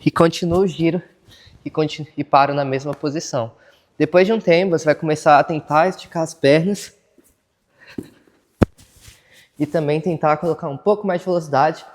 e continuo o giro e paro na mesma posição. Depois de um tempo, você vai começar a tentar esticar as pernas e também tentar colocar um pouco mais de velocidade.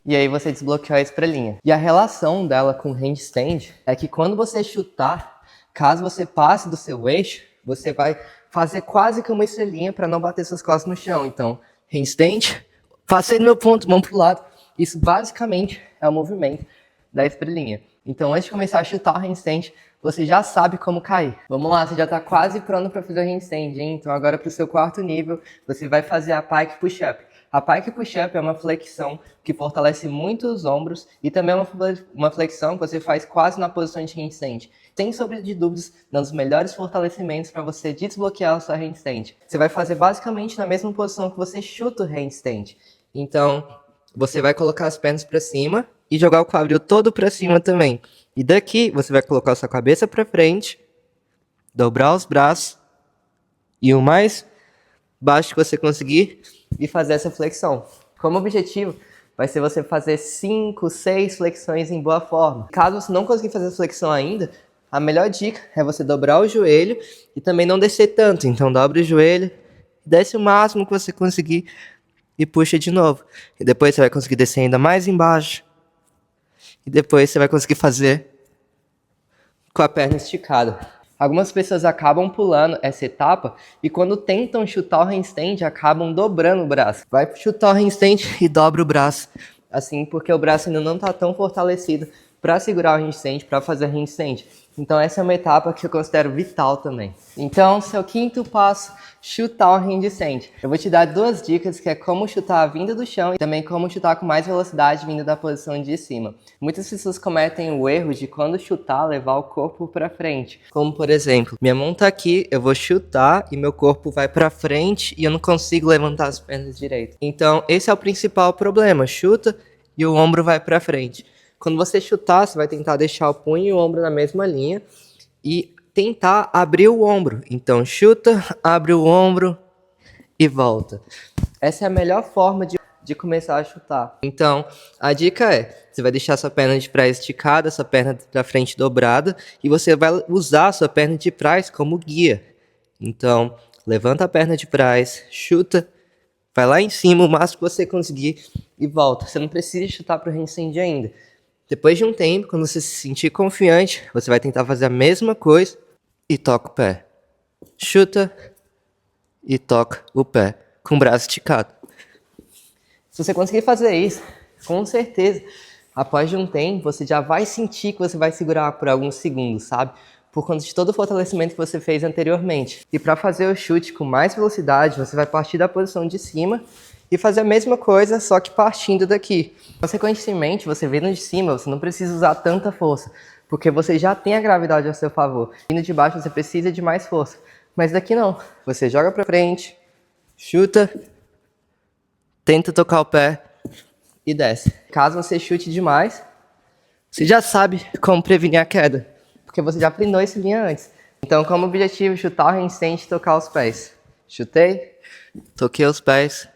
E aí você desbloqueou a estrelinha. E a relação dela com o handstand é que quando você chutar, caso você passe do seu eixo, você vai fazer quase que uma estrelinha para não bater suas costas no chão. Então, handstand, passei no meu ponto, mão pro lado. Isso basicamente é o movimento da estrelinha. Então, antes de começar a chutar o handstand, você já sabe como cair. Vamos lá, você já está quase pronto para fazer o handstand, hein? Então, agora para o seu quarto nível, você vai fazer a pike push-up. A pike push-up é uma flexão que fortalece muito os ombros e também é uma flexão que você faz quase na posição de handstand. Sem sombra de dúvidas, um dos melhores fortalecimentos para você desbloquear o seu handstand. Você vai fazer basicamente na mesma posição que você chuta o handstand. Então, você vai colocar as pernas para cima e jogar o quadril todo para cima também. E daqui, você vai colocar a sua cabeça para frente, dobrar os braços e o mais baixo que você conseguir e fazer essa flexão. Como objetivo, vai ser você fazer 5, 6 flexões em boa forma. Caso você não conseguir fazer a flexão ainda, a melhor dica é você dobrar o joelho e também não descer tanto. Então dobra o joelho, desce o máximo que você conseguir e puxa de novo. E depois você vai conseguir descer ainda mais embaixo. E depois você vai conseguir fazer com a perna esticada. Algumas pessoas acabam pulando essa etapa e quando tentam chutar o handstand, acabam dobrando o braço. Vai chutar o handstand e dobra o braço. Assim, porque o braço ainda não está tão fortalecido para segurar o handstand, para fazer handstand. Então essa é uma etapa que eu considero vital também. Então, seu quinto passo, chutar o handstand. Eu vou te dar 2 dicas, que é como chutar a vinda do chão e também como chutar com mais velocidade vindo da posição de cima. Muitas pessoas cometem o erro de quando chutar, levar o corpo para frente. Como por exemplo, minha mão tá aqui, eu vou chutar e meu corpo vai para frente e eu não consigo levantar as pernas direito. Então, esse é o principal problema. Chuta e o ombro vai para frente. Quando você chutar, você vai tentar deixar o punho e o ombro na mesma linha e tentar abrir o ombro. Então, chuta, abre o ombro e volta. Essa é a melhor forma de começar a chutar. Então, a dica é, você vai deixar sua perna de trás esticada, sua perna da frente dobrada, e você vai usar a sua perna de trás como guia. Então, levanta a perna de trás, chuta, vai lá em cima o máximo que você conseguir e volta. Você não precisa chutar para o handstand ainda. Depois de um tempo, quando você se sentir confiante, você vai tentar fazer a mesma coisa e toca o pé. Chuta e toca o pé com o braço esticado. Se você conseguir fazer isso, com certeza, após de um tempo, você já vai sentir que você vai segurar por alguns segundos, sabe? Por conta de todo o fortalecimento que você fez anteriormente. E para fazer o chute com mais velocidade, você vai partir da posição de cima e fazer a mesma coisa, só que partindo daqui. Consequentemente, você vindo de cima, você não precisa usar tanta força, porque você já tem a gravidade a seu favor. Vindo de baixo, você precisa de mais força. Mas daqui não. Você joga para frente, chuta, tenta tocar o pé e desce. Caso você chute demais, você já sabe como prevenir a queda, porque você já treinou essa linha antes. Então, como objetivo, chutar o handstand e tocar os pés. Chutei, toquei os pés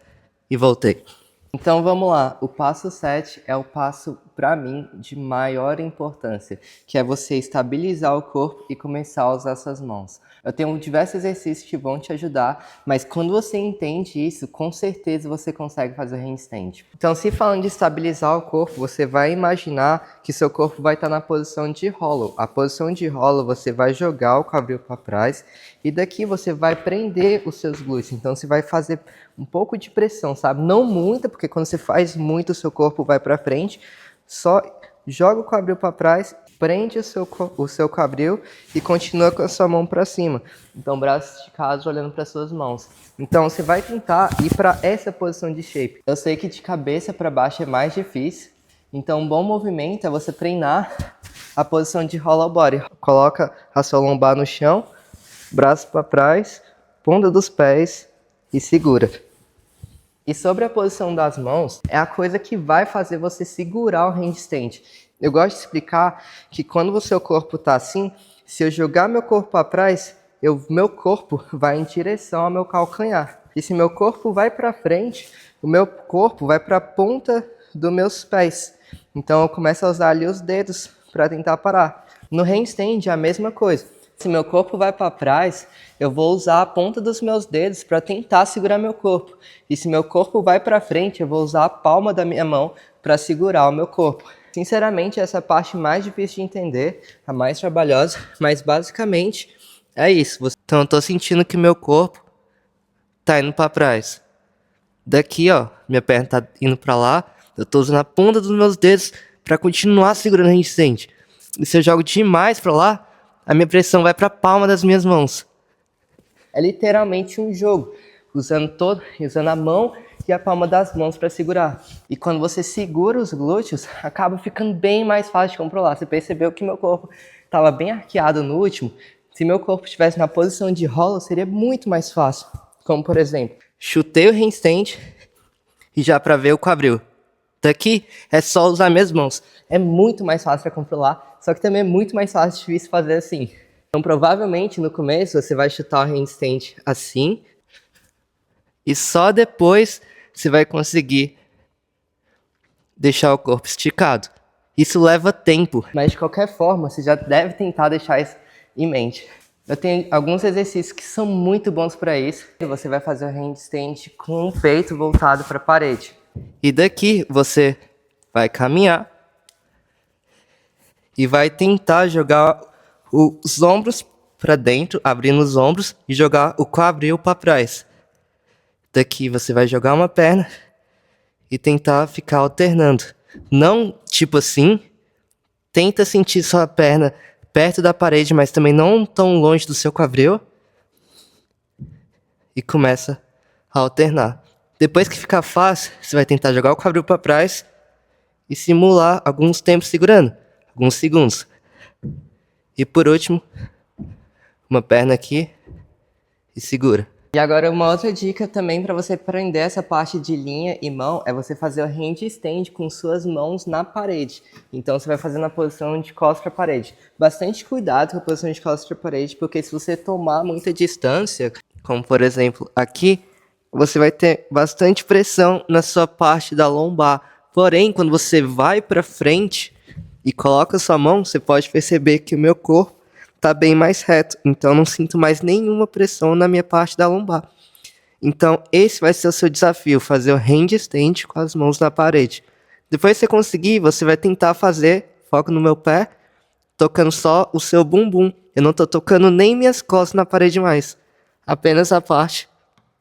e voltei. Então vamos lá, o passo 7 é o passo, para mim, de maior importância, que é você estabilizar o corpo e começar a usar suas mãos. Eu tenho diversos exercícios que vão te ajudar, mas quando você entende isso, com certeza você consegue fazer handstand. Então, se falando de estabilizar o corpo, você vai imaginar que seu corpo vai estar na posição de hollow. A posição de hollow, você vai jogar o quadril para trás e daqui você vai prender os seus glúteos. Então, você vai fazer um pouco de pressão, sabe? Não muita, porque quando você faz muito, o seu corpo vai para frente. Só joga o quadril para trás, prende o seu quadril e continua com a sua mão para cima. Então, braços esticados olhando para suas mãos. Então, você vai tentar ir para essa posição de shape. Eu sei que de cabeça para baixo é mais difícil. Então, um bom movimento é você treinar a posição de hollow body. Coloca a sua lombar no chão, braço para trás, ponta dos pés e segura. E sobre a posição das mãos, é a coisa que vai fazer você segurar o handstand. Eu gosto de explicar que quando o seu corpo está assim, se eu jogar meu corpo para trás, meu corpo vai em direção ao meu calcanhar. E se meu corpo vai para frente, o meu corpo vai para a ponta dos meus pés. Então eu começo a usar ali os dedos para tentar parar. No handstand é a mesma coisa. Se meu corpo vai para trás, eu vou usar a ponta dos meus dedos para tentar segurar meu corpo. E se meu corpo vai para frente, eu vou usar a palma da minha mão para segurar o meu corpo. Sinceramente, essa é a parte mais difícil de entender, a mais trabalhosa, mas basicamente é isso. Então eu tô sentindo que meu corpo tá indo para trás. Daqui, ó, minha perna tá indo para lá, eu tô usando a ponta dos meus dedos para continuar segurando a handstand. E se eu jogo demais para lá, a minha pressão vai para a palma das minhas mãos. É literalmente um jogo, usando a mão e a palma das mãos para segurar. E quando você segura os glúteos, acaba ficando bem mais fácil de controlar. Você percebeu que meu corpo estava bem arqueado no último? Se meu corpo estivesse na posição de hollow, seria muito mais fácil. Como, por exemplo, chutei o handstand e já para ver o quadril. Daqui é só usar minhas mãos. É muito mais fácil para controlar, só que também é muito mais fácil e difícil fazer assim. Então, provavelmente, no começo, você vai chutar o handstand assim, e só depois você vai conseguir deixar o corpo esticado. Isso leva tempo, mas de qualquer forma, você já deve tentar deixar isso em mente. Eu tenho alguns exercícios que são muito bons para isso. Você vai fazer o handstand com o peito voltado para a parede. E daqui você vai caminhar e vai tentar jogar os ombros para dentro, abrindo os ombros e jogar o quadril para trás. Daqui você vai jogar uma perna e tentar ficar alternando. Não tipo assim, tenta sentir sua perna perto da parede, mas também não tão longe do seu quadril. E começa a alternar. Depois que ficar fácil, você vai tentar jogar o quadril para trás e simular alguns tempos segurando, alguns segundos. E por último, uma perna aqui e segura. E agora uma outra dica também para você aprender essa parte de linha e mão é você fazer o handstand com suas mãos na parede. Então você vai fazer na posição de costas para a parede. Bastante cuidado com a posição de costas para a parede, porque se você tomar muita distância, como por exemplo aqui, você vai ter bastante pressão na sua parte da lombar. Porém, quando você vai para frente e coloca sua mão, você pode perceber que o meu corpo está bem mais reto. Então, eu não sinto mais nenhuma pressão na minha parte da lombar. Então, esse vai ser o seu desafio, fazer o handstand com as mãos na parede. Depois que você conseguir, você vai tentar fazer, foco no meu pé, tocando só o seu bumbum. Eu não estou tocando nem minhas costas na parede mais, apenas a parte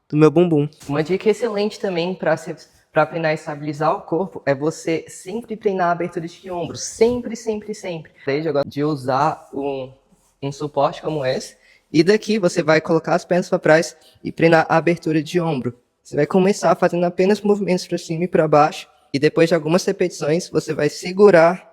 do meu bumbum. Uma dica excelente também para treinar e estabilizar o corpo é você sempre treinar a abertura de ombros. Sempre, sempre, sempre. Desde agora de usar um suporte como esse. E daqui você vai colocar as pernas para trás e treinar a abertura de ombro. Você vai começar fazendo apenas movimentos para cima e para baixo. E depois de algumas repetições, você vai segurar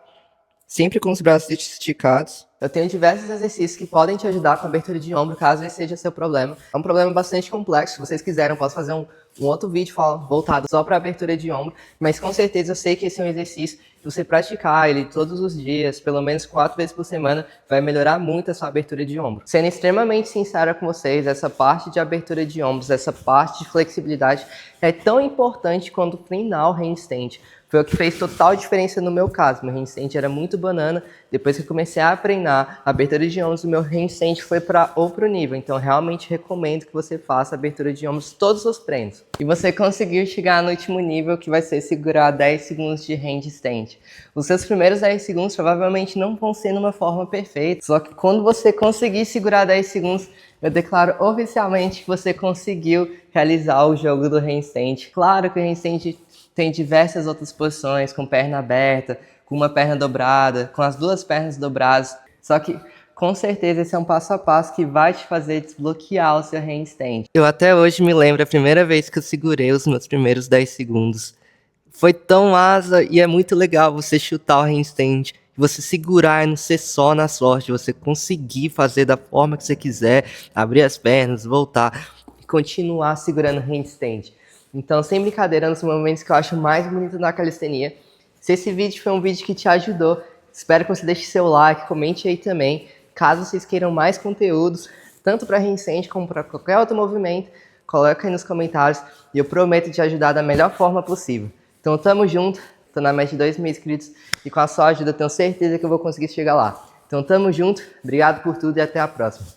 sempre com os braços esticados. Eu tenho diversos exercícios que podem te ajudar com a abertura de ombro, caso esse seja seu problema. É um problema bastante complexo. Se vocês quiserem, eu posso fazer um outro vídeo voltado só para abertura de ombro. Mas com certeza eu sei que esse é um exercício, se você praticar ele todos os dias, pelo menos 4 vezes por semana, vai melhorar muito a sua abertura de ombro. Sendo extremamente sincera com vocês, essa parte de abertura de ombros, essa parte de flexibilidade é tão importante quanto treinar o handstand. Foi o que fez total diferença no meu caso. Meu handstand era muito banana. Depois que eu comecei a treinar a abertura de ombros, o meu handstand foi para outro nível. Então, realmente recomendo que você faça a abertura de ombros todos os treinos. E você conseguiu chegar no último nível, que vai ser segurar 10 segundos de handstand. Os seus primeiros 10 segundos provavelmente não vão ser numa forma perfeita. Só que quando você conseguir segurar 10 segundos, eu declaro oficialmente que você conseguiu realizar o jogo do handstand. Claro que o handstand tem diversas outras posições, com perna aberta, com uma perna dobrada, com as duas pernas dobradas. Só que, com certeza, esse é um passo a passo que vai te fazer desbloquear o seu handstand. Eu até hoje me lembro a primeira vez que eu segurei os meus primeiros 10 segundos. Foi tão asa e é muito legal você chutar o handstand, você segurar e não ser só na sorte, você conseguir fazer da forma que você quiser, abrir as pernas, voltar e continuar segurando o handstand. Então, sem brincadeira, nos momentos que eu acho mais bonito na calistenia. Se esse vídeo foi um vídeo que te ajudou, espero que você deixe seu like, comente aí também. Caso vocês queiram mais conteúdos, tanto para handstand como para qualquer outro movimento, coloca aí nos comentários e eu prometo te ajudar da melhor forma possível. Então, tamo junto Tô na meta de 2.000 inscritos e com a sua ajuda eu tenho certeza que eu vou conseguir chegar lá. Então tamo junto, obrigado por tudo e até a próxima.